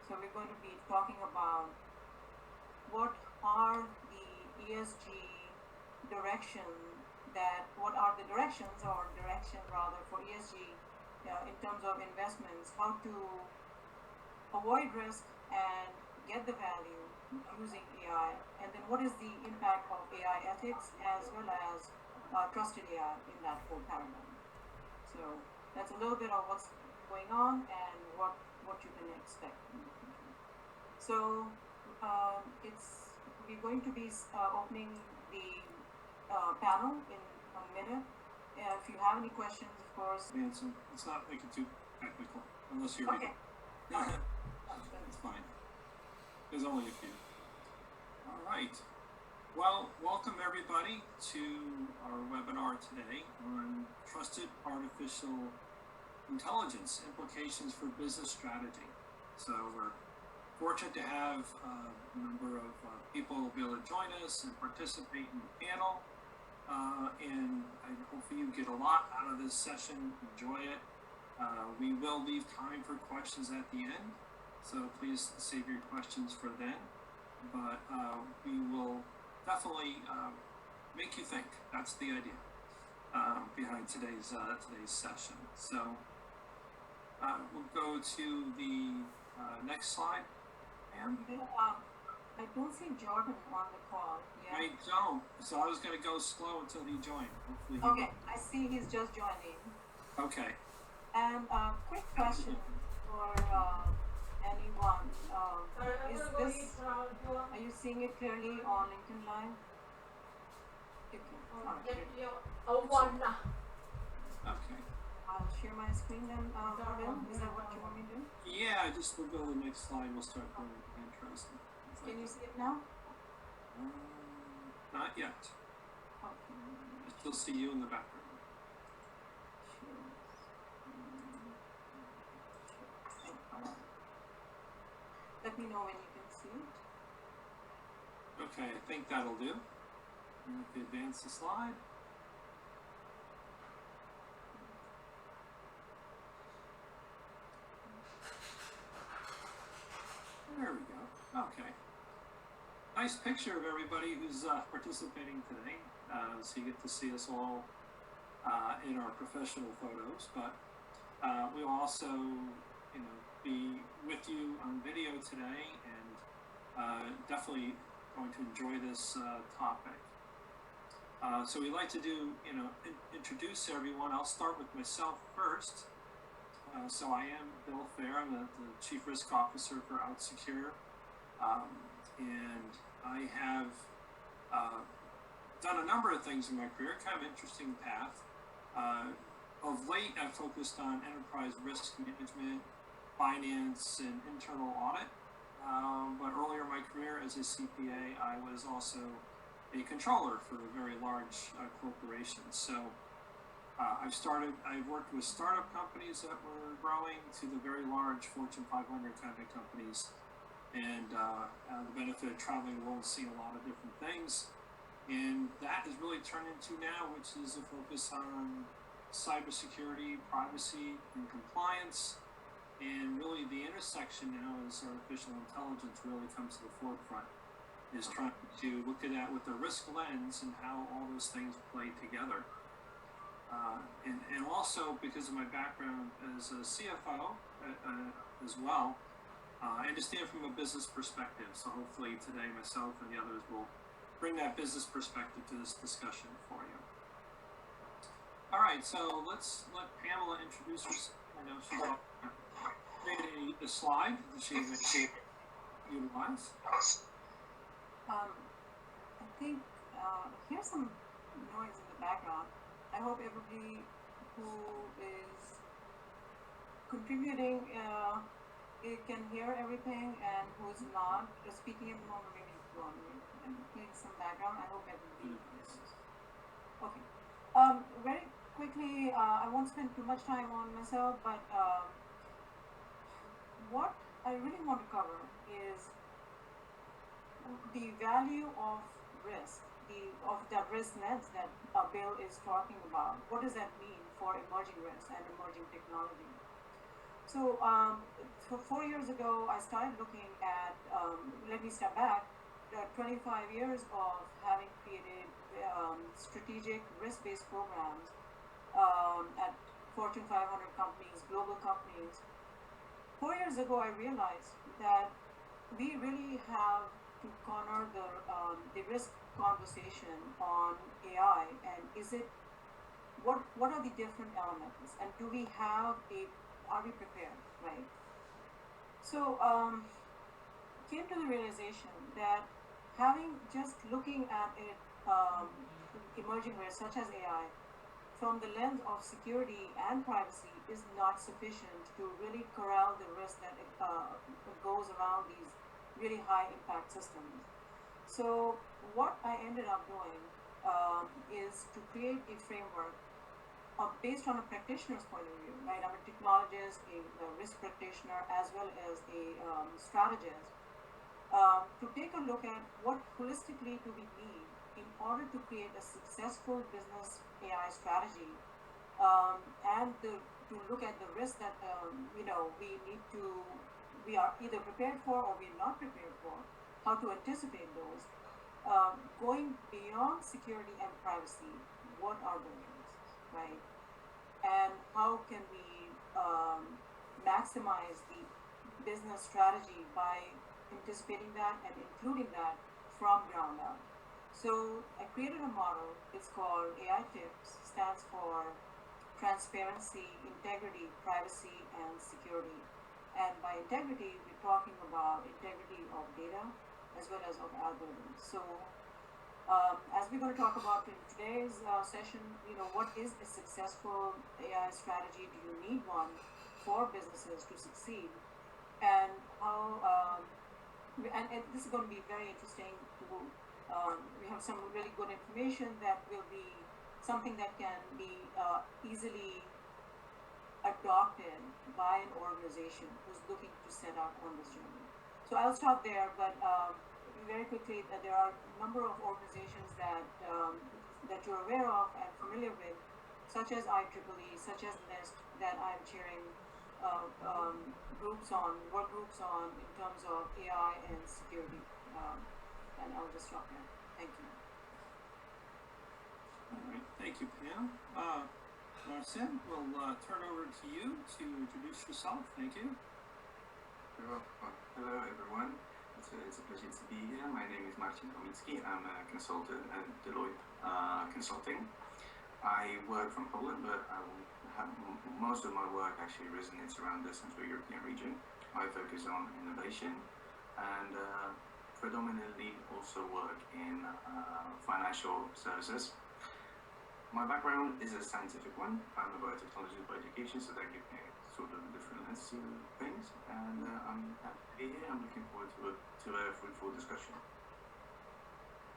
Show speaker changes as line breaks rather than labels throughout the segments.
So we're going to be talking about what are the ESG what are the directions or direction rather for ESG in terms of investments, how to avoid risk and get the value using AI, and then what is the impact of AI ethics as well as trusted AI in that whole paradigm. So that's a little bit of what's going on and what you can expect in the future. So we're going to be opening the panel in a minute. If you have any questions, of course.
Answer. Let's not make it too technical, unless you're
okay.
It's fine. There's only a few. All right. Well, welcome everybody to our webinar today on Trusted Artificial Intelligence Implications for Business Strategy. So we're fortunate to have a number of people be able to join us and participate in the panel. And I hope you get a lot out of this session, enjoy it. We will leave time for questions at the end, so please save your questions for then. But we will definitely make you think. That's the idea behind today's session. So we'll go to the next slide. Pam?
I don't see Jordan on the call yet.
I don't. So I was going to go slow until he joined. Hopefully he
okay, I see he's just joining.
Okay.
And quick question for anyone. Are you seeing it clearly on LinkedIn Live?
Okay.
I'll share my screen then, Bill. Is that what you want me to do?
Yeah, just we'll go to the next slide. We'll start going interesting.
Can you see it now?
Not yet.
Okay.
I still see you in the background.
Let me know when you can see it.
Okay, I think that'll do. If you advance the slide. There we go. Okay. Nice picture of everybody who's participating today. So you get to see us all in our professional photos, but we'll also, be with you on video today, and definitely going to enjoy this topic. So we'd like to do, introduce everyone. I'll start with myself first. So I am Bill Fair. I'm the Chief Risk Officer for OutSecure, and I have done a number of things in my career, kind of interesting path. Of late, I've focused on enterprise risk management, finance, and internal audit. But earlier in my career as a CPA, I was also a controller for a very large corporation. So I've worked with startup companies that were growing to the very large Fortune 500 kind of companies, and the benefit of traveling the world, seeing a lot of different things. And that has really turned into now, which is a focus on cybersecurity, privacy, and compliance. And really the intersection now as artificial intelligence really comes to the forefront, is trying to look at that with a risk lens and how all those things play together. And also because of my background as a CFO as well, I understand from a business perspective. So hopefully today myself and the others will bring that business perspective to this discussion for you. All right, so let's let Pamela introduce herself. I know she's created a slide that she utilize.
I think here's some noise in the background. I hope everybody who is contributing it can hear everything, and who's not speaking at the moment, maybe go on mute and hear some background. I hope everybody is. Okay. Very quickly, I won't spend too much time on myself, but what I really want to cover is the value of risk, of that risk lens that Bill is talking about. What does that mean for emerging risks and emerging technology? So, so 4 years ago, I started looking at, let me step back, 25 years of having created strategic risk-based programs at Fortune 500 companies, global companies. 4 years ago, I realized that we really have to corner the risk conversation on AI, and is it what are the different elements, and do we have a are we prepared, right? So came to the realization that having just looking at it, emerging risks such as AI from the lens of security and privacy is not sufficient to really corral the risk that goes around these really high impact systems. So what I ended up doing is to create a framework based on a practitioner's point of view, right? I'm a technologist, a risk practitioner, as well as a strategist, to take a look at what holistically do we need in order to create a successful business AI strategy, and to look at the risks that we are either prepared for or we're not prepared for, how to anticipate those, going beyond security and privacy. What are the risks, right? And how can we maximize the business strategy by anticipating that and including that from ground up. So I created a model. It's called AI TIPS, stands for transparency, integrity, privacy, and security. And by integrity, we're talking about integrity of data as well as of algorithms. So as we're going to talk about in today's session, what is a successful AI strategy? Do you need one for businesses to succeed? And how, and this is going to be very interesting. We have some really good information that will be something that can be easily adopted by an organization who's looking to set out on this journey. So I'll stop there, but very quickly, that there are a number of organizations that you're aware of and familiar with, such as IEEE, such as NIST, that I'm chairing work groups on in terms of AI and security. And I'll just stop there. Thank you.
All right, thank you, Pam. Marcin, we'll turn over to you to introduce yourself. Thank you.
Hello, everyone. It's a pleasure to be here. My name is Marcin Komicki. I'm a consultant at Deloitte Consulting. I work from Poland, but most of my work actually resonates around the Central European region. I focus on innovation and predominantly also work in financial services. My background is a scientific one. I'm a biotechnologist by education, so that gives me sort of a different lens to things, and I'm happy to be here. I'm looking forward to a fruitful discussion.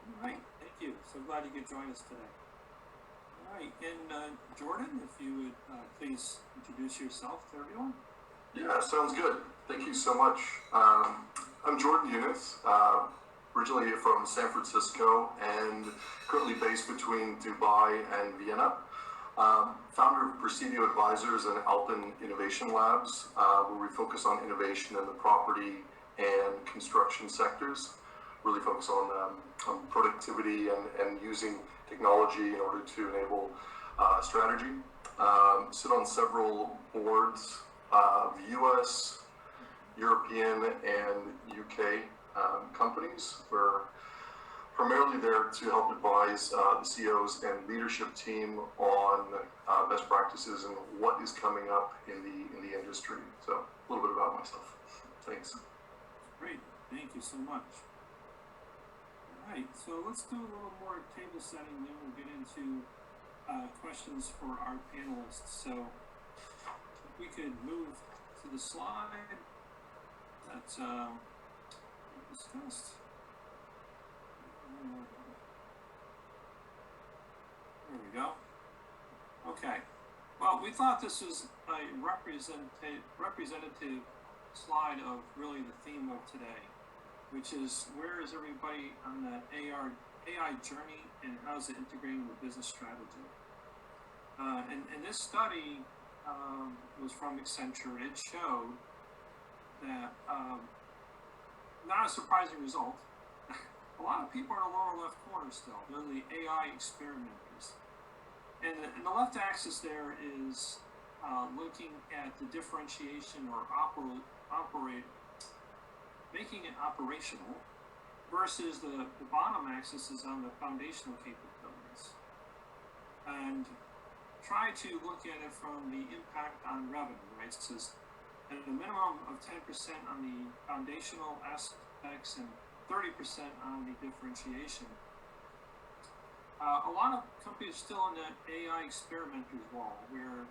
All right, thank you. So glad you could join us today. All right, and Jordan, if you would please introduce yourself to everyone.
Yeah, sounds good. Thank you so much. I'm Jordan Yunus, originally from San Francisco and currently based between Dubai and Vienna. Founder of Presidio Advisors and Alpen Innovation Labs, where we focus on innovation in the property and construction sectors. Really focus on productivity and using technology in order to enable strategy. Sit on several boards of US, European, and UK companies. We're primarily there to help advise the CEOs and leadership team on best practices and what is coming up in the industry. So a little bit about myself. Thanks.
Great, thank you so much. All right, so let's do a little more table setting, then we'll get into questions for our panelists. So if we could move to the slide that's discussed. There we go. Okay. Well, we thought this was a representative slide of really the theme of today, which is where is everybody on that AI journey and how is it integrating with business strategy? And this study was from Accenture. It showed that, not a surprising result, a lot of people are in the lower left corner still. They're the AI experimenters. And the left axis there is looking at the differentiation or making it operational, versus the bottom axis is on the foundational capabilities. And try to look at it from the impact on revenue, right? It says at a minimum of 10% on the foundational aspects and 30% on the differentiation. A lot of companies are still in that AI experimenter's wall, where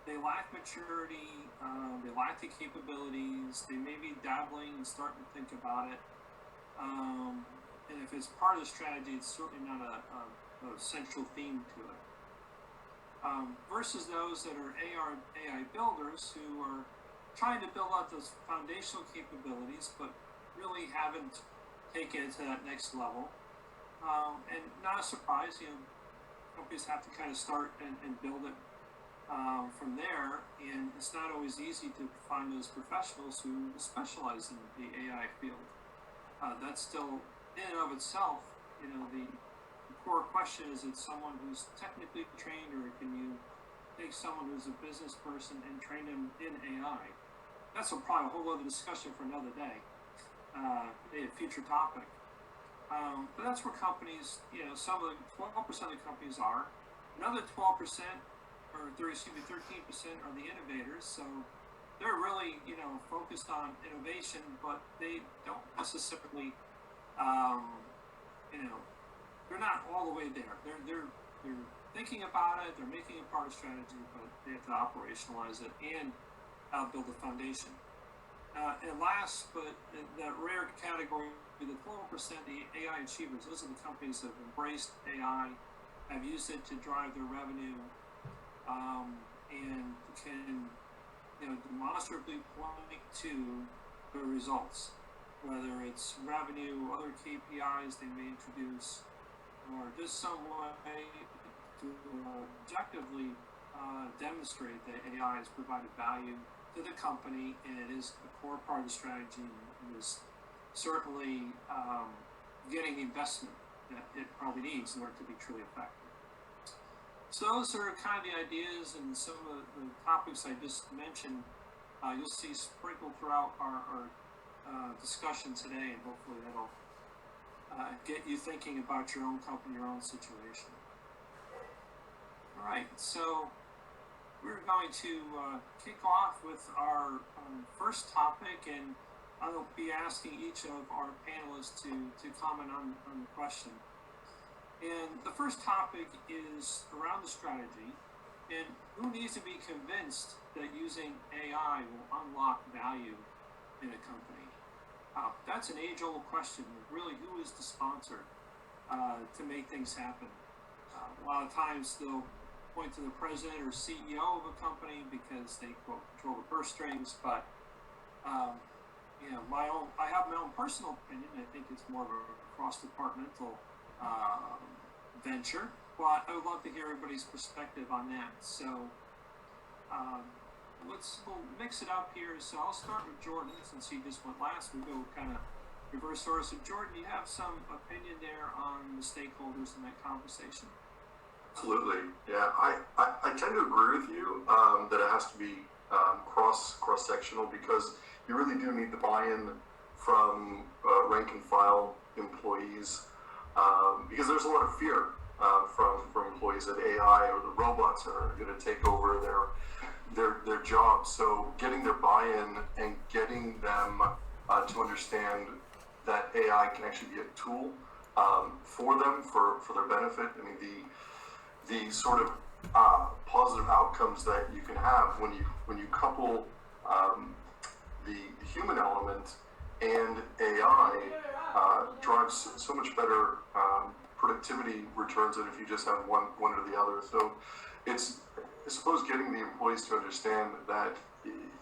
they lack maturity, they lack the capabilities, they may be dabbling and starting to think about it. And if it's part of the strategy, it's certainly not a central theme to it. Versus those that are AI builders who are trying to build out those foundational capabilities, but really haven't taken it to that next level. And not a surprise, companies have to kind of start and build it from there, and it's not always easy to find those professionals who specialize in the AI field. That's still, in and of itself, the core question is, it someone who's technically trained, or can you take someone who's a business person and train them in AI? That's probably a whole other discussion for another day, a future topic. But that's where companies, some of the 12% of the companies are. Another 12%, or 13% are the innovators. So they're really, focused on innovation, but they don't necessarily, they're not all the way there. They're thinking about it, they're making it part of strategy, but they have to operationalize it and build a foundation. And last, but in that rare category, the 12%, the AI achievers, those are the companies that have embraced AI, have used it to drive their revenue, and can, demonstrably point to the results, whether it's revenue, other KPIs they may introduce, or just some way to objectively demonstrate that AI has provided value to the company, and it is a core part of the strategy, and is certainly getting the investment that it probably needs in order to be truly effective. So those are kind of the ideas and some of the topics I just mentioned. You'll see sprinkled throughout our discussion today, and hopefully that'll get you thinking about your own company, your own situation. All right, so we're going to kick off with our first topic, and I'll be asking each of our panelists to comment on the question. And the first topic is around the strategy, and who needs to be convinced that using AI will unlock value in a company? That's an age-old question. Really, who is the sponsor to make things happen? A lot of times they'll point to the president or CEO of a company because they, quote, control the purse strings, but I have my own personal opinion. I think it's more of a cross-departmental venture, but I would love to hear everybody's perspective on that. So we'll mix it up here. So I'll start with Jordan, since he just went last. We'll go kind of reverse order. So Jordan, do you have some opinion there on the stakeholders in that conversation?
Absolutely, yeah. I tend to agree with you that it has to be cross-sectional, because you really do need the buy-in from rank and file employees, because there's a lot of fear from employees that AI or the robots are going to take over their jobs. So getting their buy-in and getting them to understand that AI can actually be a tool for them, for their benefit. I mean, the sort of positive outcomes that you can have when you couple the human element and AI drives so much better productivity returns than if you just have one or the other. So it's, I suppose, getting the employees to understand that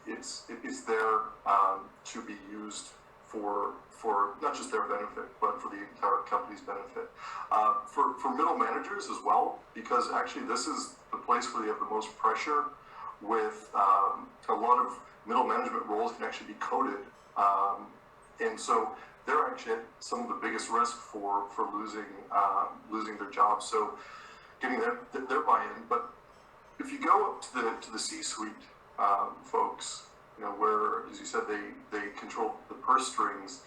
it's there to be used for not just their benefit, but for the entire company's benefit. For middle managers as well, because actually this is the place where they have the most pressure with a lot of middle management roles can actually be coded. And so they're actually at some of the biggest risk for losing their jobs. So getting their buy-in. But if you go up to the C-suite folks, where, as you said, they control the purse strings.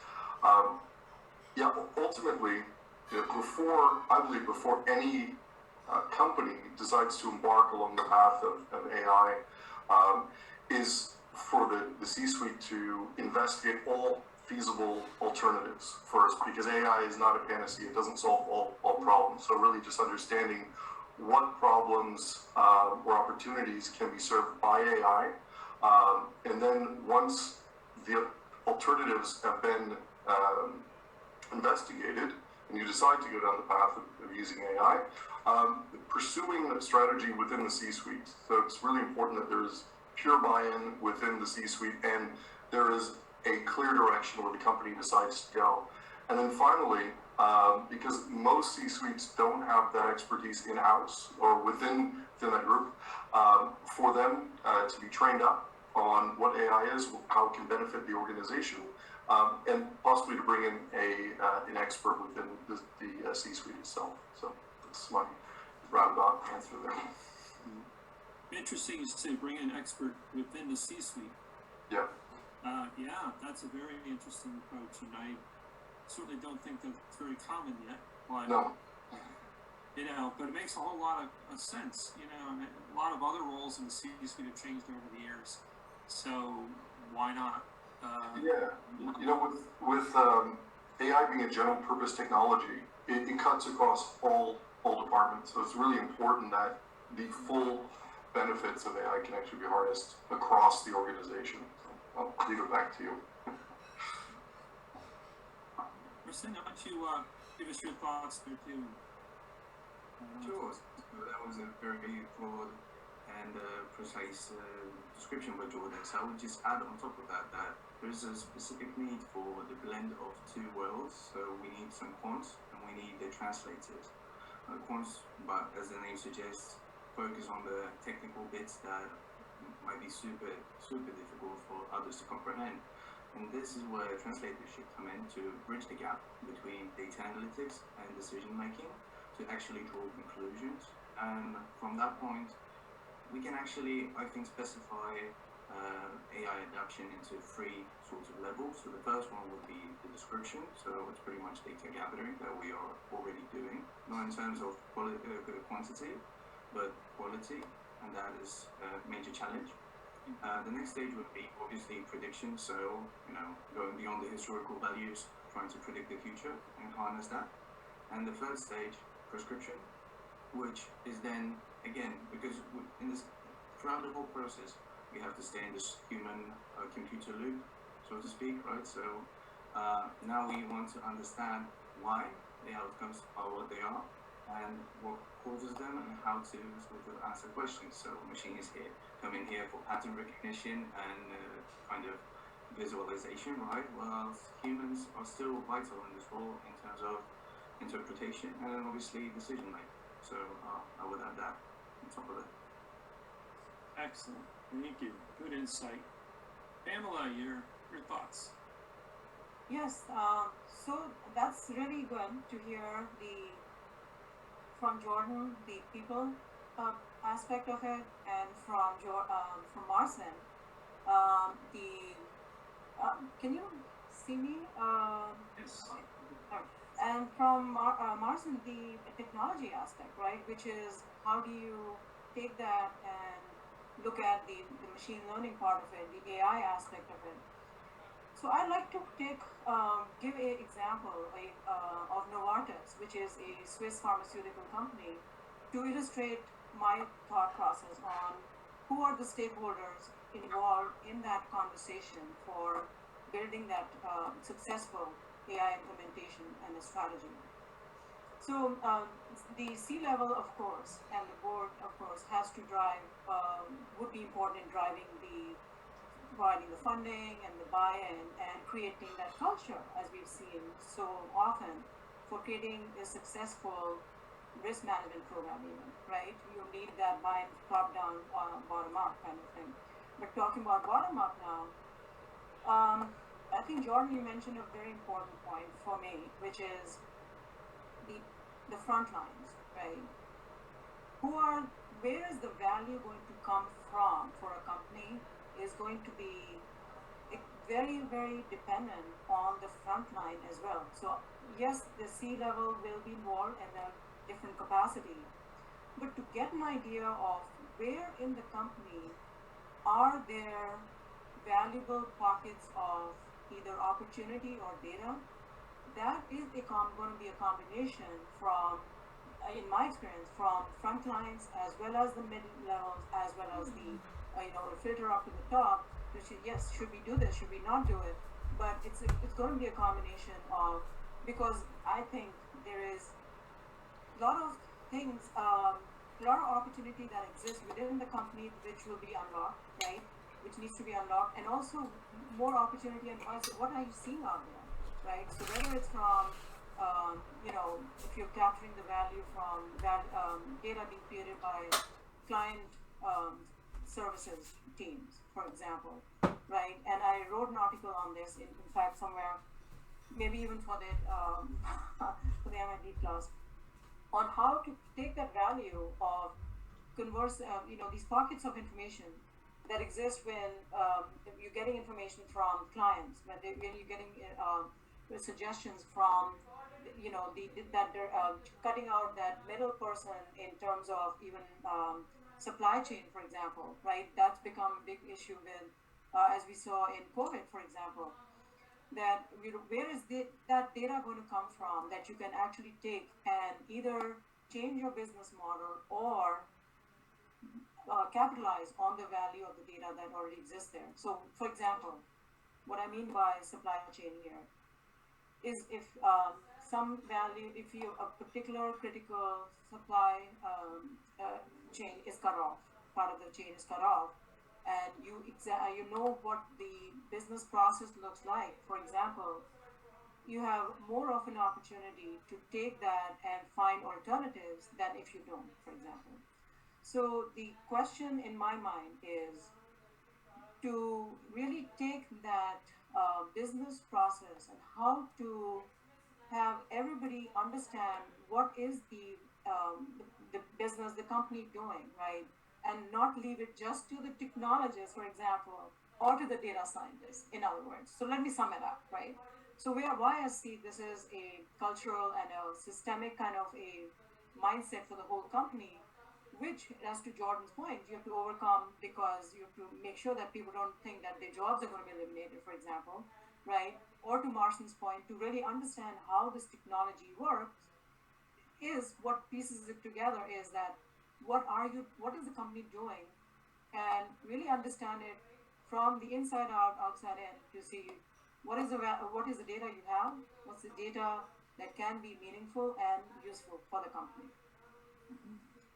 Yeah, ultimately, I believe before any company decides to embark along the path of AI, is for the C-suite to investigate all feasible alternatives first, because AI is not a panacea. It doesn't solve all problems. So really just understanding what problems or opportunities can be served by AI. And then once the alternatives have been investigated, and you decide to go down the path of using AI, pursuing a strategy within the C-suite. So it's really important that there's pure buy-in within the C-suite, and there is a clear direction where the company decides to go. And then finally, because most C-suites don't have that expertise in-house or within that group, for them to be trained up on what AI is, how it can benefit the organization, and possibly to bring in an expert within the C-suite itself. So that's my roundabout answer there.
Interesting to bring in an expert within the C-suite.
Yeah.
Yeah, that's a very interesting approach, and I certainly don't think that's very common yet. But,
no.
But it makes a whole lot of sense, and a lot of other roles in the C-suite have changed over the years. So why not?
With AI being a general purpose technology, it cuts across all departments. So it's really important that the full benefits of AI can actually be harnessed across the organization. So I'll leave it back to you.
Marcin, why don't you give us your thoughts there too?
Sure. That was a very broad and precise description by Jordan. So I would just add on top of that there is a specific need for the blend of two worlds. So we need some quants and we need the translators. Quants, but as the name suggests, focus on the technical bits that might be super difficult for others to comprehend. And this is where translators should come in to bridge the gap between data analytics and decision making to actually draw conclusions. And from that point, we can actually, I think, specify AI adoption into three sorts of levels. So the first one would be the description. So it's pretty much data gathering that we are already doing, not in terms of quantity, but quality, and that is a major challenge. The next stage would be obviously prediction, so going beyond the historical values, trying to predict the future and harness that. And the third stage, prescription, which is then again, because throughout the whole process, we have to stay in this human computer loop, so to speak, right? So now we want to understand why the outcomes are what they are and what causes them and how to sort of answer questions. So machine is here, come in here for pattern recognition and kind of visualization, right? While humans are still vital in this role in terms of interpretation and then obviously decision making. So I would add that on top of it.
Excellent. Thank you. Good insight. Pamela, your thoughts?
Yes, so that's really good to hear from Jordan, the people aspect of it, and from Marcin, can you see me?
Yes.
And from Marcin, the technology aspect, right? Which is how do you take that and look at the machine learning part of it, the AI aspect of it. So I'd like to give an example of Novartis, which is a Swiss pharmaceutical company, to illustrate my thought process on who are the stakeholders involved in that conversation for building that successful AI implementation and a strategy. So the C-level, of course, and the board, of course, has to drive, would be important in driving providing the funding and the buy-in and creating that culture, as we've seen so often, for creating a successful risk management program even, right? You need that top down, bottom up kind of thing. But talking about bottom up now, I think Jordan, you mentioned a very important point for me, which is the the front lines, right? Who are Where is the value going to come from for a company is going to be very, very dependent on the front line as well. So yes, the C level will be involved in a different capacity, but to get an idea of where in the company are there valuable pockets of either opportunity or data, that is going to be a combination from, in my experience, from front lines as well as the mid levels as well as the filter up to the top. Yes, should we do this? Should we not do it? But it's going to be a combination of, because I think there is a lot of things, a lot of opportunity that exists within the company which will be unlocked, right? Which needs to be unlocked, and also more opportunity and also what are you seeing out there, right? So whether it's from, if you're capturing the value from that data being created by client services teams, for example, right? And I wrote an article on this, in fact, somewhere, maybe even for the for the MIT class, on how to take that value of these pockets of information that exist when you're getting information from clients, when you're getting suggestions from, that they're cutting out that middle person in terms of even supply chain, for example, right? That's become a big issue with, as we saw in COVID, for example, that where is that data going to come from that you can actually take and either change your business model or capitalize on the value of the data that already exists there. So, for example, what I mean by supply chain here is if some value, if you a particular critical supply chain is cut off, part of the chain is cut off, and you know what the business process looks like. For example, you have more of an opportunity to take that and find alternatives than if you don't, for example. So the question in my mind is to really take that business process and how to have everybody understand what is the business, the company doing, right? And not leave it just to the technologists, for example, or to the data scientists, in other words. So let me sum it up, right? So why I see this is a cultural and a systemic kind of a mindset for the whole company, which, as to Jordan's point, you have to overcome because you have to make sure that people don't think that their jobs are going to be eliminated, for example, right? Or to Marcin's point, to really understand how this technology works, is what pieces it together is that what is the company doing, and really understand it from the inside out, outside in, to see what is the data you have, what's the data that can be meaningful and useful for the company.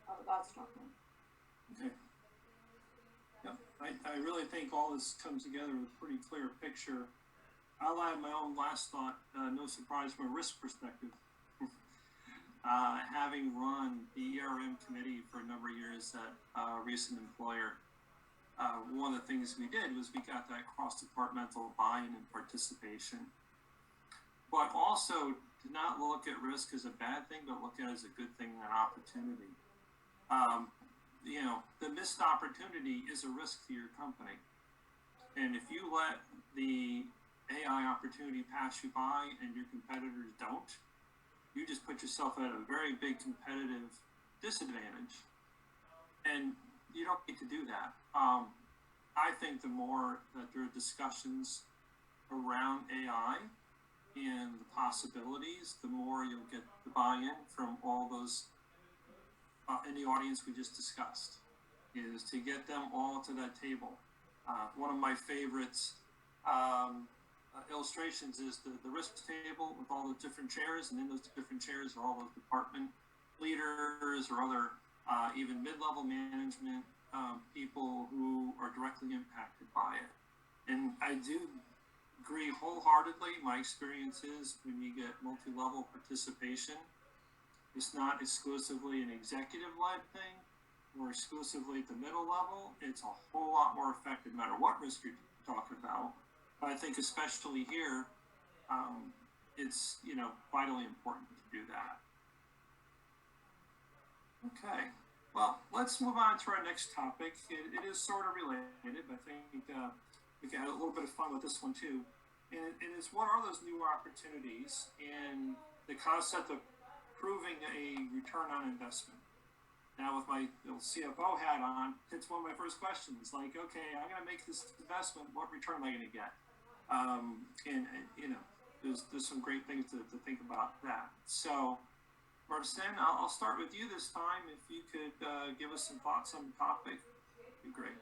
I'll stop now.
Okay. Yep. I really think all this comes together with a pretty clear picture. I'll add my own last thought, no surprise from a risk perspective. Having run the ERM committee for a number of years at a recent employer, one of the things we did was we got that cross-departmental buy-in and participation, but also to not look at risk as a bad thing, but look at it as a good thing, an opportunity. The missed opportunity is a risk to your company. And if you let the AI opportunity pass you by and your competitors don't, you just put yourself at a very big competitive disadvantage. And you don't need to do that. I think the more that there are discussions around AI and the possibilities, the more you'll get the buy-in from all those in the audience we just discussed, is to get them all to that table. One of my favorites illustrations is the risk table with all the different chairs, and in those different chairs are all those department leaders or other even mid-level management people who are directly impacted by it. And I do agree wholeheartedly. My experience is when you get multi-level participation, It's not exclusively an executive-led thing or exclusively at the middle level. It's a whole lot more effective, no matter what risk you're talking about. But I think especially here, it's vitally important to do that. Okay, well, let's move on to our next topic. It is sort of related, but I think we can have a little bit of fun with this one too. And it's what are those new opportunities and the concept of proving a return on investment. Now, with my little CFO hat on, it's one of my first questions. Like, okay, I'm going to make this investment. What return am I going to get? There's some great things to think about that. So, Marcin, I'll start with you this time. If you could give us some thoughts on the topic, it'd be great.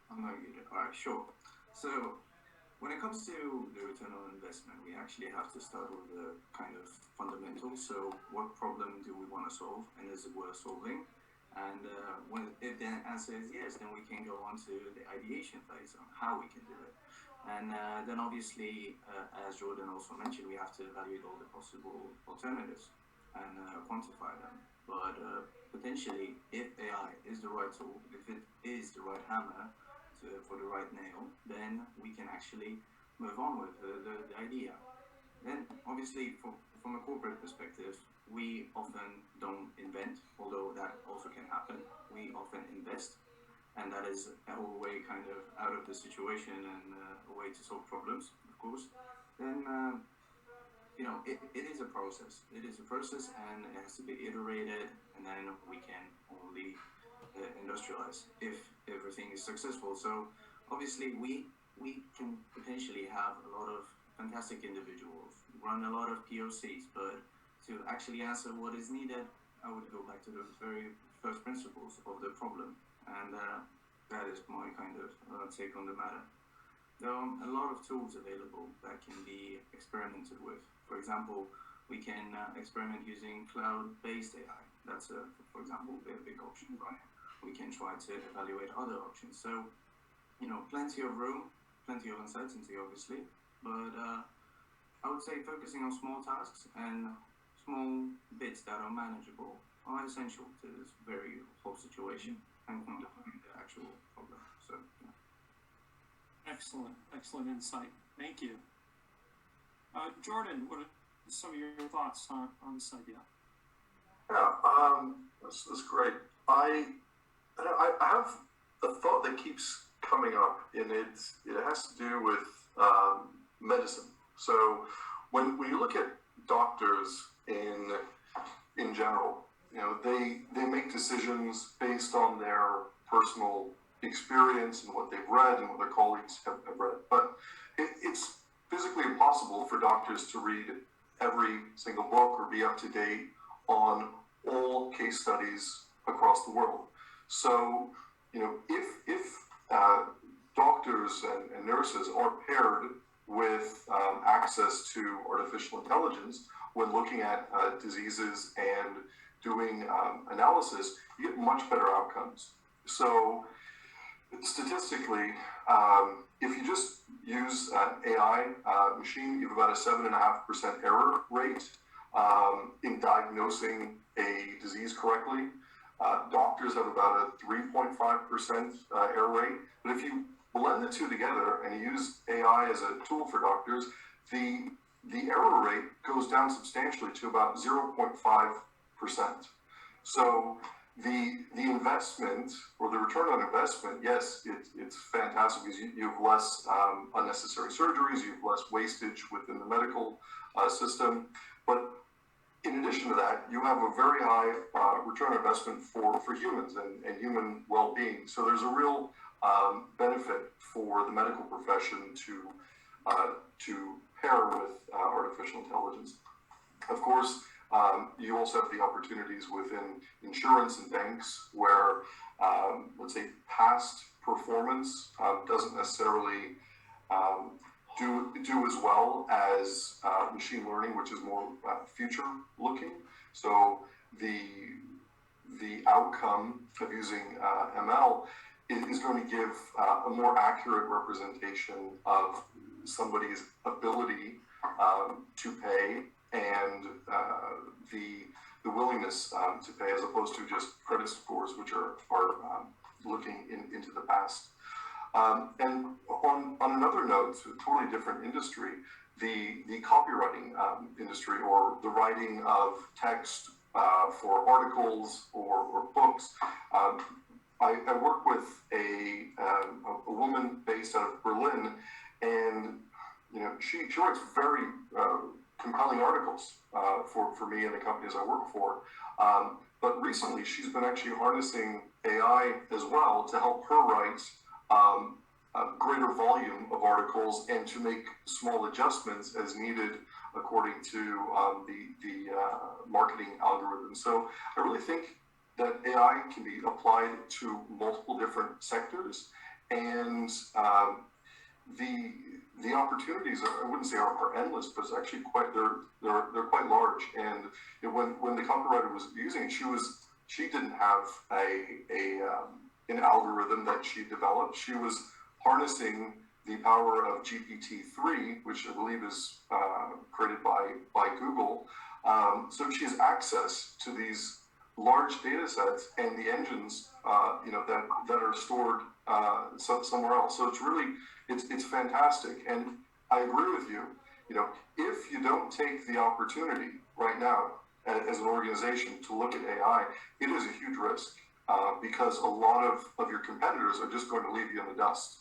I'm not good. All right, sure. So, when it comes to the return on investment, we actually have to start with the kind of fundamentals. So, what problem do we want to solve, and is it worth solving? And if the answer is yes, then we can go on to the ideation phase on how we can do it. And then obviously, as Jordan also mentioned, we have to evaluate all the possible alternatives and quantify them. But potentially, if AI is the right tool, if it is the right hammer for the right nail, then we can actually move on with the idea. Then obviously, from a corporate perspective, we often don't invent, although that also can happen. We often invest, and that is a whole way kind of out of the situation and a way to solve problems, of course. Then it is a process. It is a process, and it has to be iterated, and then we can only industrialize if everything is successful. So obviously we can potentially have a lot of fantastic individuals, run a lot of POCs, but to actually answer what is needed, I would go back to the very first principles of the problem, and that is my kind of take on the matter. There are a lot of tools available that can be experimented with. For example, we can experiment using cloud-based AI. That's, for example, a big option, right? We can try to evaluate other options. So, plenty of room, plenty of uncertainty, obviously, but I would say focusing on small tasks and small bits that are manageable are essential to this very whole situation and quantifying the actual problem. So, yeah.
Excellent insight. Thank you. Jordan, what are some of your thoughts on this idea?
Yeah, that's great. I have a thought that keeps coming up, and it has to do with medicine. So when you look at doctors in general, they make decisions based on their personal experience and what they've read and what their colleagues have read. But it's physically impossible for doctors to read every single book or be up to date on all case studies across the world. So, if doctors and nurses are paired with access to artificial intelligence when looking at diseases and doing analysis, you get much better outcomes. So, statistically, if you just use an AI machine, you have about a 7.5% error rate in diagnosing a disease correctly. Doctors have about a 3.5% error rate. But if you blend the two together and you use AI as a tool for doctors, the error rate goes down substantially to about 0.5%. So the investment or the return on investment, yes, it's fantastic because you have less unnecessary surgeries, you have less wastage within the medical system. But in addition to that, you have a very high return on investment for humans and human well-being. So there's a real benefit for the medical profession to pair with artificial intelligence. Of course, you also have the opportunities within insurance and banks where, let's say, past performance doesn't necessarily do as well as machine learning, which is more future looking. So the outcome of using ML is going to give a more accurate representation of somebody's ability to pay and the willingness to pay, as opposed to just credit scores, which are looking into the past. And on another note, a totally different industry, the copywriting industry, or the writing of text for articles or books. I work with a woman based out of Berlin, and she writes very compelling articles for me and the companies I work for. But recently, she's been actually harnessing AI as well to help her write a greater volume of articles and to make small adjustments as needed according to the marketing algorithm. So I really think that AI can be applied to multiple different sectors, and the opportunities, I wouldn't say are endless, but it's actually they're quite large. And when the copywriter was using it, she didn't have an algorithm that she developed. She was harnessing the power of GPT-3, which I believe is created by Google. So she has access to these large data sets and the engines, that are stored somewhere else. So it's fantastic. And I agree with you. If you don't take the opportunity right now as an organization to look at AI, it is a huge risk because a lot of your competitors are just going to leave you in the dust.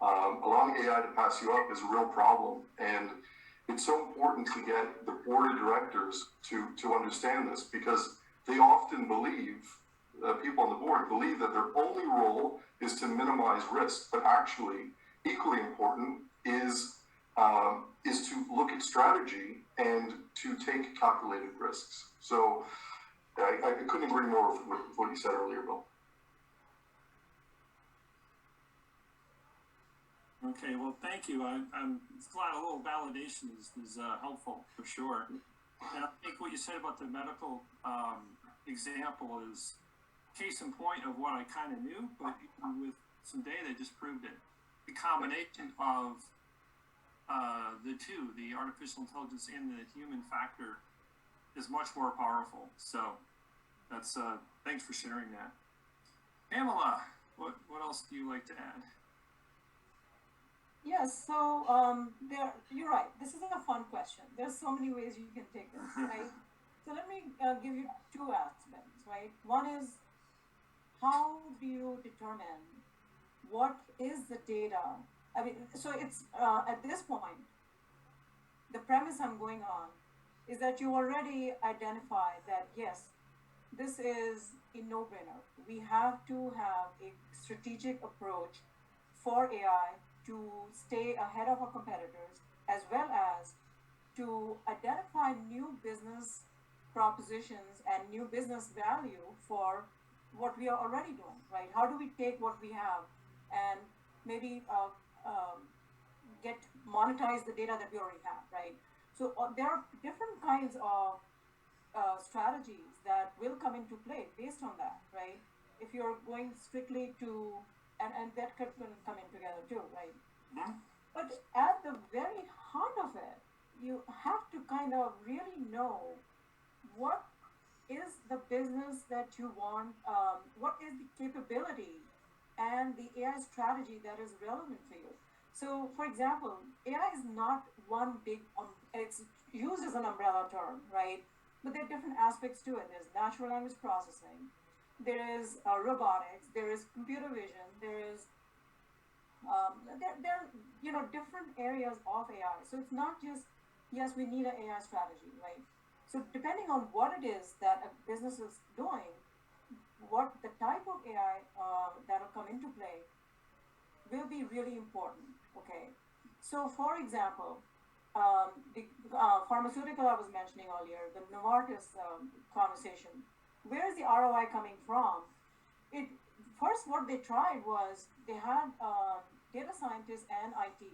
Allowing AI to pass you up is a real problem, and it's so important to get the board of directors to understand this, because they often believe, people on the board believe, that their only role is to minimize risk, but actually equally important is to look at strategy and to take calculated risks. So I couldn't agree more with what you said earlier, Bill.
Okay, well, thank you. I'm glad a little validation is helpful for sure. And I think what you said about the medical example is case in point of what I kind of knew, but with some data just proved it. The combination of the two, the artificial intelligence and the human factor, is much more powerful. So that's thanks for sharing that. Pamela, what else do you like to add?
Yes, so you're right. This is a fun question. There's so many ways you can take this, right? So let me give you two aspects, right? One is, how do you determine what is the data? I mean, so it's at this point, the premise I'm going on is that you already identified that, yes, this is a no-brainer. We have to have a strategic approach for AI to stay ahead of our competitors, as well as to identify new business propositions and new business value for what we are already doing, right? How do we take what we have and maybe monetize the data that we already have, right? So there are different kinds of strategies that will come into play based on that, right? If you're going strictly to, and that could come in together too, right?
Mm-hmm.
But at the very heart of it, you have to kind of really know what is the business that you want, what is the capability and the AI strategy that is relevant for you. So, for example, AI is not one big, it's used as an umbrella term, right? But there are different aspects to it. There's natural language processing, there is robotics, there is computer vision, there is different areas of AI. So it's not just, yes, we need an AI strategy, right? So depending on what it is that a business is doing, what the type of AI that'll come into play will be really important, okay? So for example, the pharmaceutical I was mentioning earlier, the Novartis conversation, where is the ROI coming from? First, what they tried was they had data scientists and IT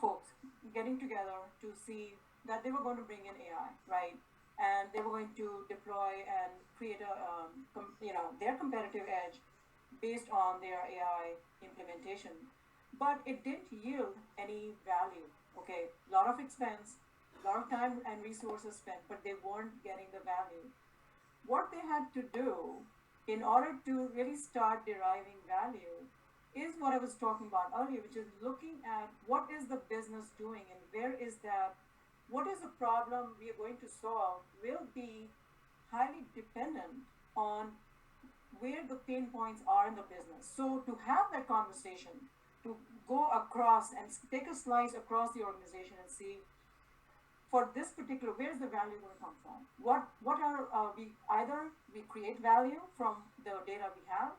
folks getting together to see that they were going to bring in AI, right? And they were going to deploy and create their competitive edge based on their AI implementation. But it didn't yield any value, okay? A lot of expense, a lot of time and resources spent, but they weren't getting the value. What they had to do in order to really start deriving value is what I was talking about earlier, which is looking at what is the business doing and where is that, what is the problem we are going to solve will be highly dependent on where the pain points are in the business. So to have that conversation, to go across and take a slice across the organization and see for this particular, where's the value going to come from? What are we either we create value from the data we have,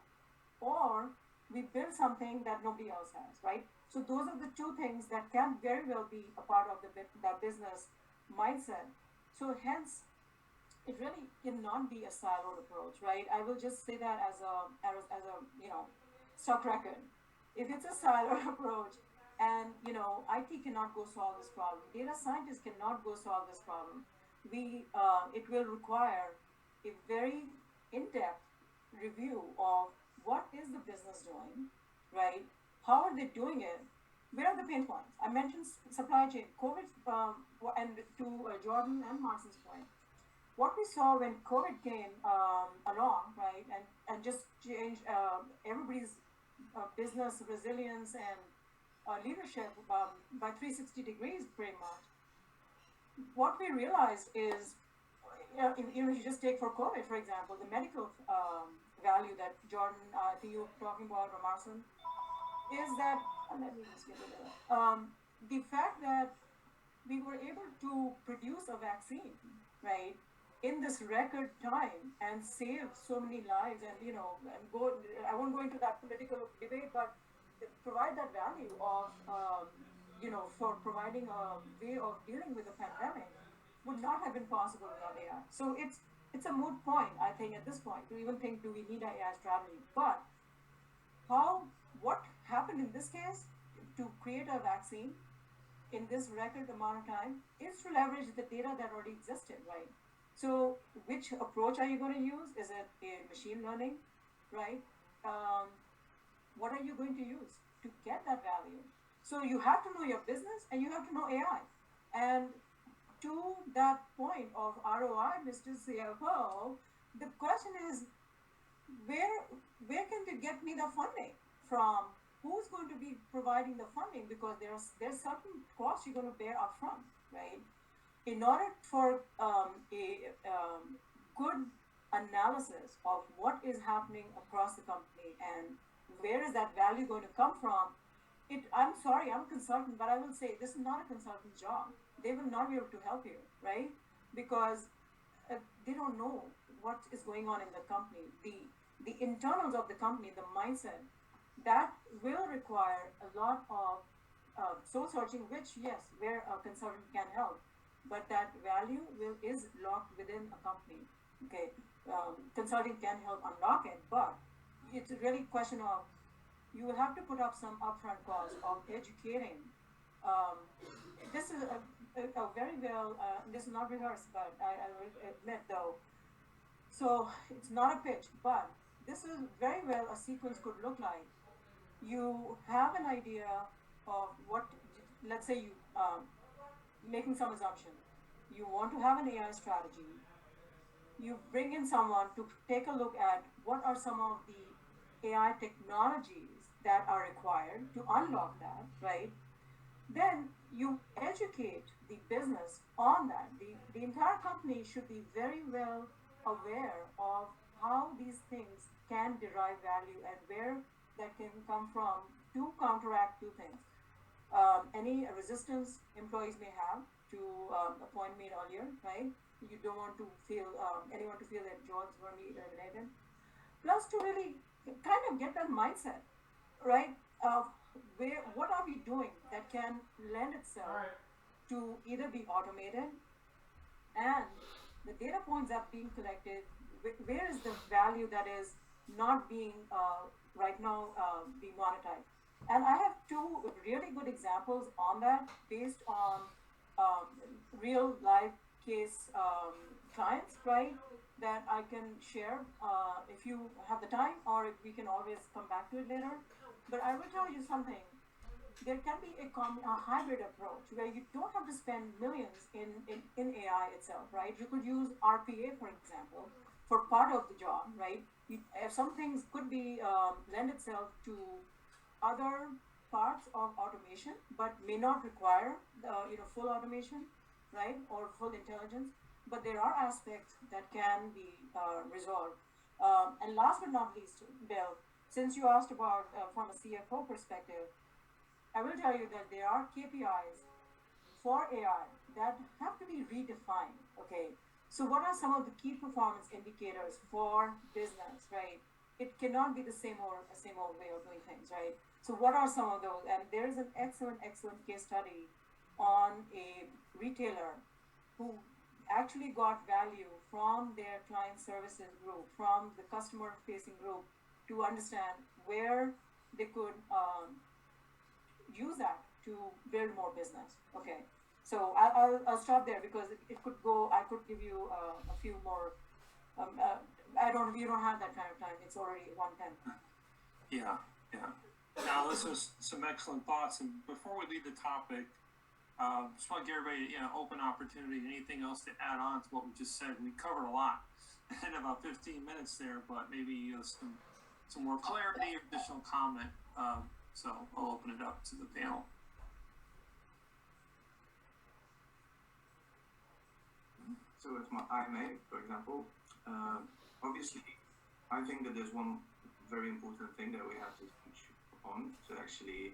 or we build something that nobody else has, right? So those are the two things that can very well be a part of that business mindset. So hence, it really cannot be a siloed approach, right? I will just say that as a stuck record. If it's a siloed approach, and IT cannot go solve this problem, data scientists cannot go solve this problem. It will require a very in-depth review of what is the business doing, right? How are they doing it? Where are the pain points? I mentioned supply chain, COVID, and to Jordan and Martin's point, what we saw when COVID came along, right, and just changed everybody's business resilience and leadership by 360 degrees, pretty much. What we realized is, you just take for COVID, for example, the medical value that Jordan, I think you were talking about, or Marcin, is that, let me just get rid of it. The fact that we were able to produce a vaccine, right, in this record time and save so many lives, and I won't go into that political debate, but provide that value of, for providing a way of dealing with the pandemic would not have been possible without AI. So it's a moot point, I think, at this point, to even think, do we need an AI strategy? But what happened in this case to create a vaccine in this record amount of time is to leverage the data that already existed, right? So which approach are you going to use? Is it a machine learning, right? What are you going to use to get that value? So you have to know your business and you have to know AI. And to that point of ROI, Mr. CFO, the question is, where can they get me the funding from? Who's going to be providing the funding? Because there's certain costs you're going to bear upfront, right? In order for a good analysis of what is happening across the company and where is that value going to come from, I'm sorry, I'm a consultant, but I will say this is not a consultant's job. They will not be able to help you, right? Because they don't know what is going on in the company, the internals of the company, the mindset. That will require a lot of soul searching, which, yes, where a consultant can help, but that value is locked within a company. Okay, consulting can help unlock it, but it's really a question of, you will have to put up some upfront cost of educating. Um, this is a very well, this is not rehearsed, but I will admit though. So it's not a pitch, but this is very well a sequence could look like. You have an idea of what, let's say you, making some assumption, you want to have an AI strategy, you bring in someone to take a look at what are some of the AI technologies that are required to unlock that, right? Then you educate the business on that. The entire company should be very well aware of how these things can derive value and where that can come from to counteract two things. Any resistance employees may have to a point made earlier, right? You don't want to feel anyone to feel that jobs going to be eliminated. Plus, to really kind of get that mindset, right? Of what are we doing that can lend itself to either be automated, and the data points that are being collected, where is the value that is not being right now being monetized? And I have two really good examples on that based on um, real life case clients, right? That I can share if you have the time, or if we can always come back to it later. But I will tell you something. there can be a hybrid approach where you don't have to spend millions in AI itself, right? You could use RPA, for example, for part of the job, right? Some things could be lend itself to other parts of automation, but may not require full automation, right, or full intelligence. But there are aspects that can be resolved. And last but not least, Bill, since you asked about from a CFO perspective, I will tell you that there are KPIs for AI that have to be redefined. Okay, so what are some of the key performance indicators for business, right? It cannot be the same old way of doing things, right? So what are some of those? And there is an excellent case study on a retailer who actually got value from their client services group, from the customer facing group, to understand where they could use that to build more business. Okay, so I'll stop there because it could go. I could give you a few more. You don't have that kind of time. It's already 1:10.
Yeah. Now, this was some excellent thoughts. And before we leave the topic, just want to give everybody open opportunity. Anything else to add on to what we just said? We covered a lot in about 15 minutes there, but maybe some more clarity or additional comment. So I'll open it up to the panel.
So if I may, for example, obviously, I think that there's one very important thing that we have to touch upon to actually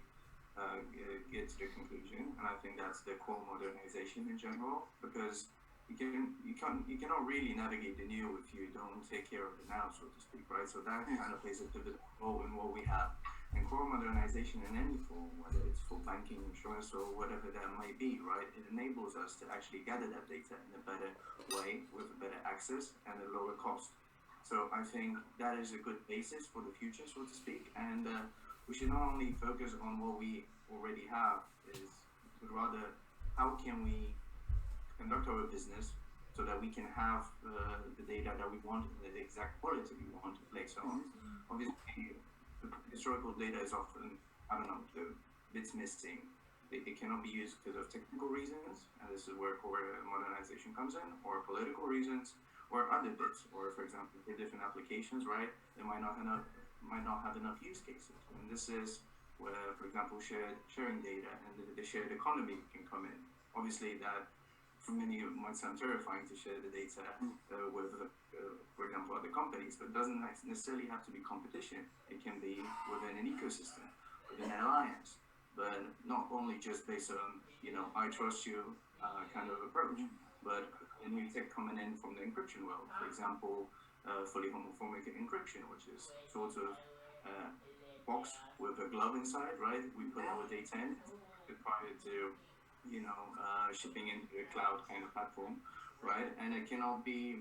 get to the conclusion, and I think that's the core modernization in general, because you cannot really navigate the new if you don't take care of the now, so to speak, right? So that kind of plays a pivotal role in what we have. And core modernization in any form, whether it's for banking, insurance, or whatever that might be, right? It enables us to actually gather that data in a better way, with a better access and a lower cost. So I think that is a good basis for the future, so to speak. And we should not only focus on what we already have, but rather how can we conduct our business so that we can have the data that we want and the exact quality we want later on. Obviously, the historical data is often, the bits missing. It cannot be used because of technical reasons, and this is where core modernization comes in, or political reasons, or other bits, or for example, for different applications, right? They might not have enough use cases. And this is where, for example, sharing data and the shared economy can come in. Obviously, that for many it might sound terrifying to share the data with, for example, other companies, but it doesn't necessarily have to be competition. It can be within an ecosystem, within an alliance, but not only just based on, I trust you kind of approach, but a new tech coming in from the encryption world. For example, fully homomorphic encryption, which is sort of box with a glove inside, right? We put our data in prior to shipping into a cloud kind of platform, right? And it cannot be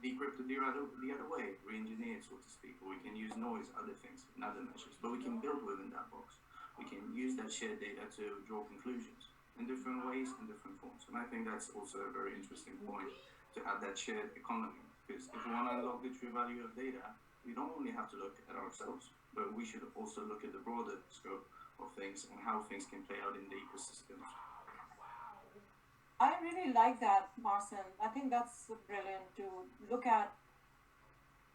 decrypted the other way, re-engineered, so to speak. Or we can use noise, other things, and other measures, but we can build within that box. We can use that shared data to draw conclusions in different ways and different forms. And I think that's also a very interesting point, to have that shared economy. Because if we want to unlock the true value of data, we don't only have to look at ourselves, but we should also look at the broader scope of things and how things can play out in the ecosystems.
I really like that, Marcin. I think that's brilliant to look at.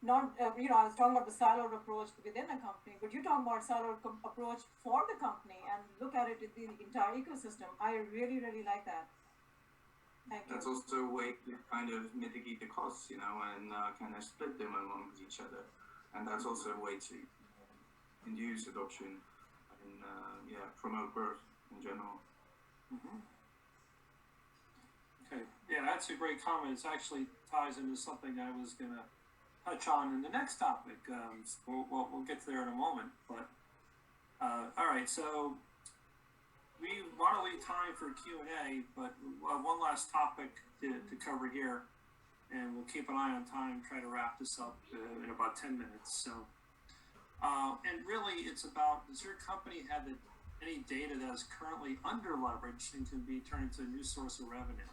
Not, I was talking about the siloed approach within a company, but you talk about siloed approach for the company and look at it in the entire ecosystem. I really like that. Thank you.
That's also a way to kind of mitigate the costs, and kind of split them amongst each other. And that's also a way to induce adoption and promote growth in general.
Mm-hmm. Okay, yeah, that's a great comment. It actually ties into something I was going to touch on in the next topic. We'll get to there in a moment. But all right, so we want to leave time for Q&A, but one last topic to cover here, and we'll keep an eye on time, try to wrap this up in about 10 minutes. So, and really it's about, does your company have any data that is currently under leveraged and can be turned into a new source of revenue?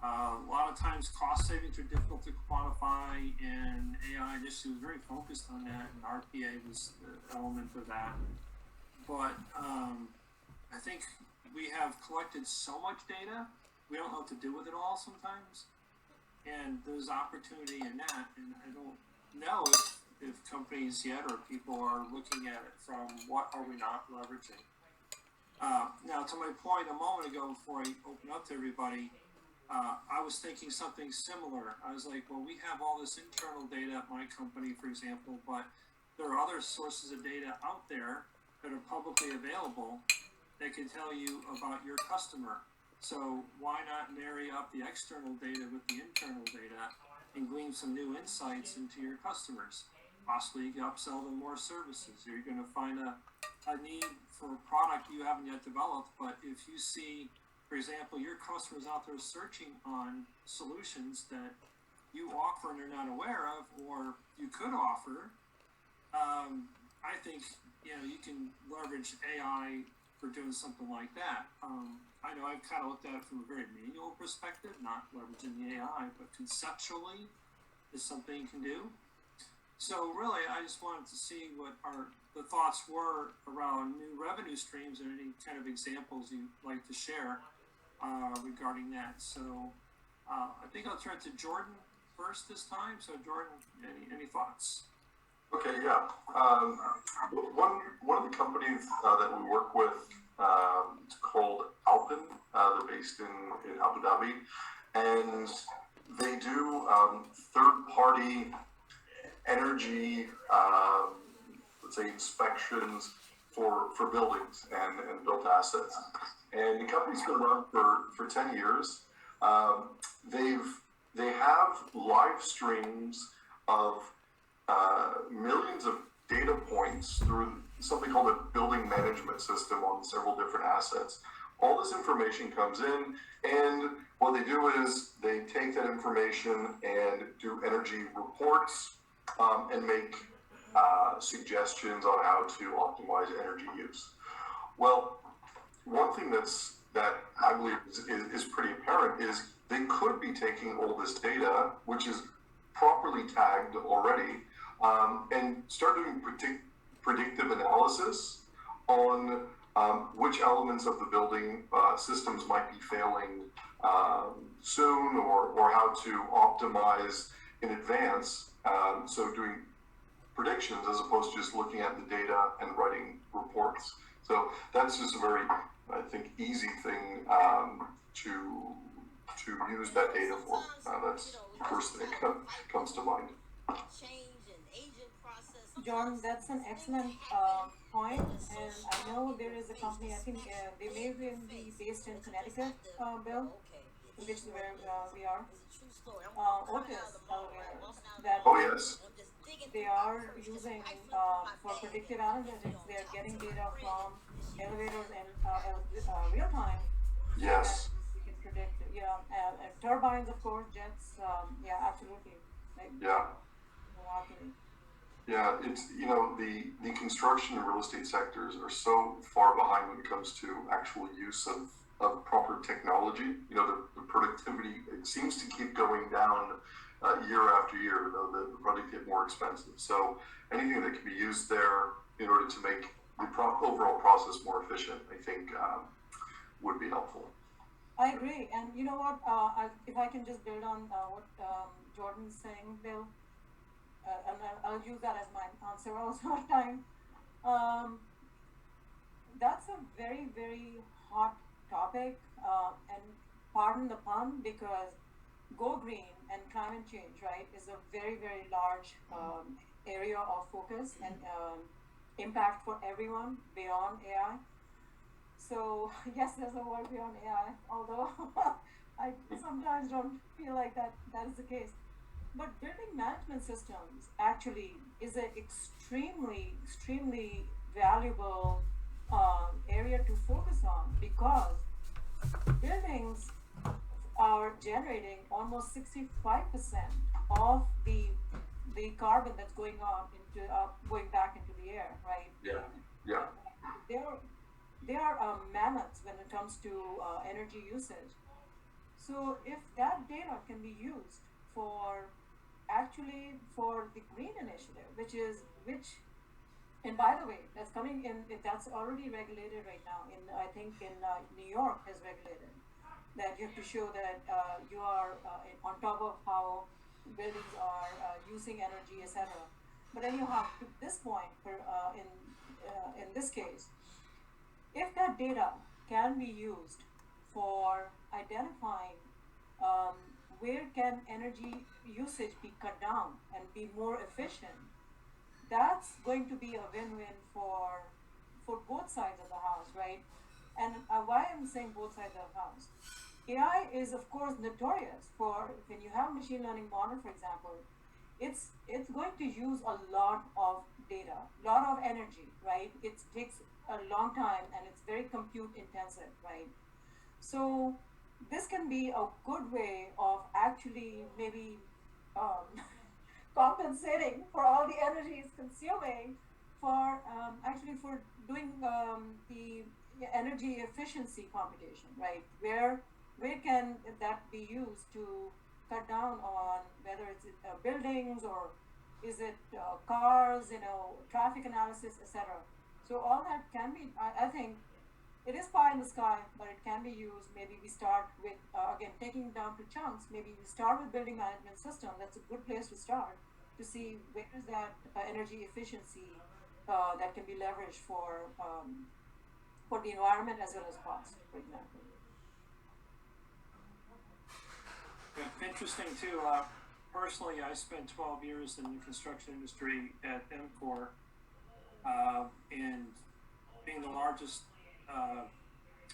A lot of times cost savings are difficult to quantify, and AI initially was very focused on that, and RPA was the element of that. but I think we have collected so much data, we don't know what to do with it all sometimes. And there's opportunity in that, and I don't know if companies yet or people are looking at it from what are we not leveraging. Now, to my point a moment ago before I open up to everybody, I was thinking something similar. I was like, well, we have all this internal data at my company, for example, but there are other sources of data out there that are publicly available that can tell you about your customer. So why not marry up the external data with the internal data and glean some new insights into your customers? Possibly you can upsell them more services. You're going to find a need for a product you haven't yet developed, but if you see, for example, your customers out there searching on solutions that you offer and they're not aware of, or you could offer, I think you can leverage AI for doing something like that. I know I've kind of looked at it from a very manual perspective, not leveraging the AI, but conceptually is something you can do. So really, I just wanted to see what the thoughts were around new revenue streams and any kind of examples you'd like to share regarding that. So I think I'll turn to Jordan first this time. So Jordan, any thoughts?
Okay, yeah. One of the companies that we work with is called Alpen. They're based in Abu Dhabi, and they do third-party energy, let's say, inspections for buildings and built assets. And the company's been around for 10 years. They have live streams of millions of data points through something called a building management system on several different assets. All this information comes in, and what they do is they take that information and do energy reports and make suggestions on how to optimize energy use. Well, one thing that I believe is pretty apparent is they could be taking all this data, which is properly tagged already, and start doing predictive analysis on which elements of the building systems might be failing soon, or how to optimize in advance. So doing predictions as opposed to just looking at the data and writing reports. So that's just a very, I think, easy thing to use that data for. That's the first thing that comes to mind.
John, that's an excellent point, and I know there is a company. I think they may be based in Connecticut, Bill, which is where we are. Otis elevators that
Oh, yes.
they are using for predictive analytics. They are getting data from elevators in real time.
Yes.
We can predict, turbines, of course, jets. Yeah, absolutely.
Yeah.
Happily.
Yeah, it's, the construction and real estate sectors are so far behind when it comes to actual use of proper technology. The productivity, it seems to keep going down year after year, though the product get more expensive. So anything that can be used there in order to make the overall process more efficient, I think would be helpful.
I agree. And you know what, if I can just build on what Jordan's saying, Bill, and I'll use that as my answer also time. That's a very, very hot topic, and pardon the pun, because go green and climate change, right, is a very, very large area of focus and impact for everyone beyond AI. So yes, there's a world beyond AI, although I sometimes don't feel like that is the case. But building management systems actually is an extremely, extremely valuable area to focus on, because buildings are generating almost 65% of the carbon that's going back into the air, right?
Yeah.
They are mammoths when it comes to energy usage. So if that data can be used for the green initiative, which And by the way, that's coming in. That's already regulated right now. I think in New York has regulated that you have to show that you are on top of how buildings are using energy, etc. But then you have to this point in this case, if that data can be used for identifying um, where can energy usage be cut down and be more efficient, that's going to be a win-win for both sides of the house, right? And why I'm saying both sides of the house, AI is of course notorious for when you have machine learning model, for example, it's going to use a lot of data, lot of energy, right? It takes a long time and it's very compute intensive, right? So this can be a good way of actually maybe um, compensating for all the energy it's consuming for actually for doing the energy efficiency computation, right? Where can that be used to cut down on whether it's buildings or is it cars, traffic analysis, etc. So all that can be, I think, it is pie in the sky, but it can be used. Maybe we start with, again, taking it down to chunks. Maybe we start with building management system. That's a good place to start to see where is that energy efficiency that can be leveraged for the environment as well as cost, for example.
Yeah, interesting too. Personally, I spent 12 years in the construction industry at MCOR, and being the largest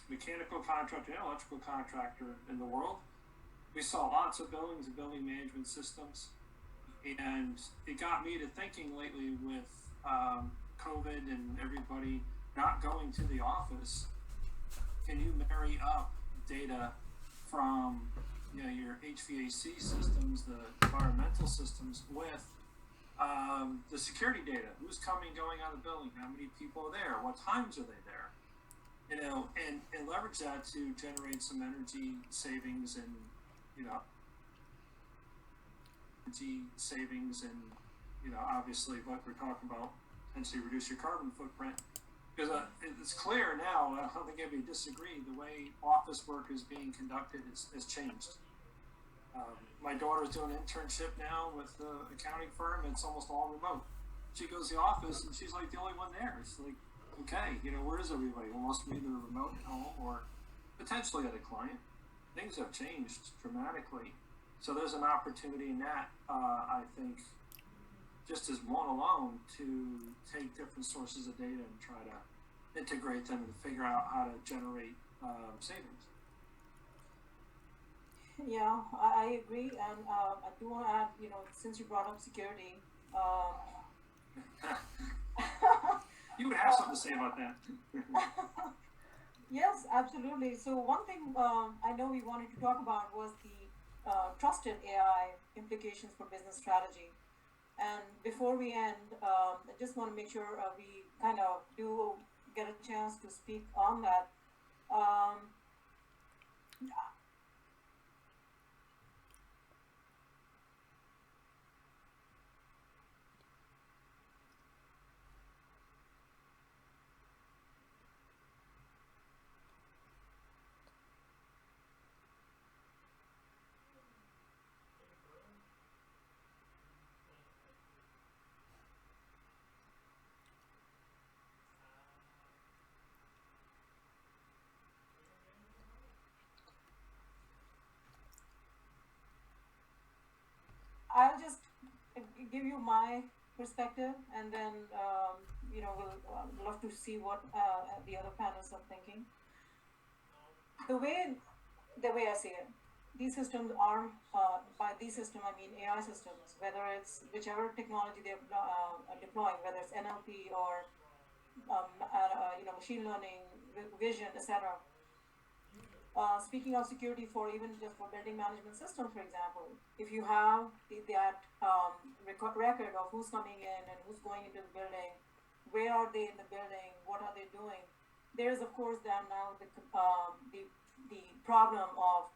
mechanical contractor and electrical contractor in the world. We saw lots of buildings and building management systems, and it got me to thinking lately with COVID and everybody not going to the office. Can you marry up data from your HVAC systems, the environmental systems, with the security data? Who's coming, going out of the building? How many people are there? What times are they there? And leverage that to generate some energy savings and obviously what we're talking about, potentially reduce your carbon footprint. Because it's clear now, I don't think anybody disagree, the way office work is being conducted has changed. My daughter's doing an internship now with the accounting firm. It's almost all remote. She goes to the office and she's like the only one there. It's like, okay, where is everybody? Well, most of them either remote at home or potentially at a client. Things have changed dramatically. So there's an opportunity in that, I think, just as one alone, to take different sources of data and try to integrate them and figure out how to generate savings.
Yeah, I agree, and I do want to add, since you brought up security,
You would have something to say about that.
yes, absolutely. So one thing I know we wanted to talk about was the trusted AI implications for business strategy. And before we end, I just want to make sure we kind of do get a chance to speak on that. Um, I'll just give you my perspective, and then we'll love to see what the other panelists are thinking. The way the way I see it, these systems are by these systems I mean AI systems, whether it's whichever technology they're deploying, whether it's NLP or machine learning, vision, etc. Speaking of security for even just for building management systems, for example, if you have that record of who's coming in and who's going into the building, where are they in the building, what are they doing, there is of course then now the problem of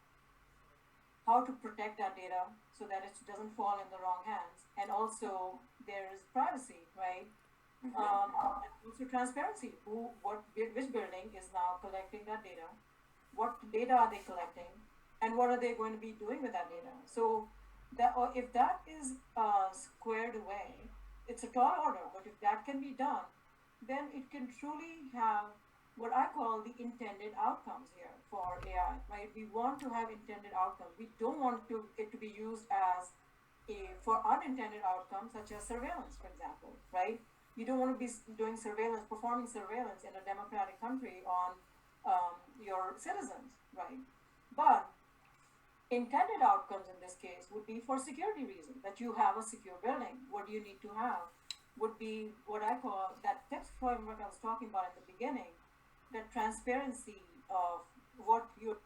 how to protect that data so that it doesn't fall in the wrong hands, and also there is privacy, right? And also transparency, which building is now collecting that data, what data are they collecting, and what are they going to be doing with that data. So that, or if that is squared away, it's a tall order, but if that can be done, then it can truly have what I call the intended outcomes here for AI, right? We want to have intended outcomes. We don't want it to be used as for unintended outcomes, such as surveillance, for example, right? You don't want to be doing surveillance, performing surveillance in a democratic country on your citizens, right? But intended outcomes in this case would be for security reasons, that you have a secure building. What you need to have would be what I call that tips framework I was talking about at the beginning, the transparency of what you're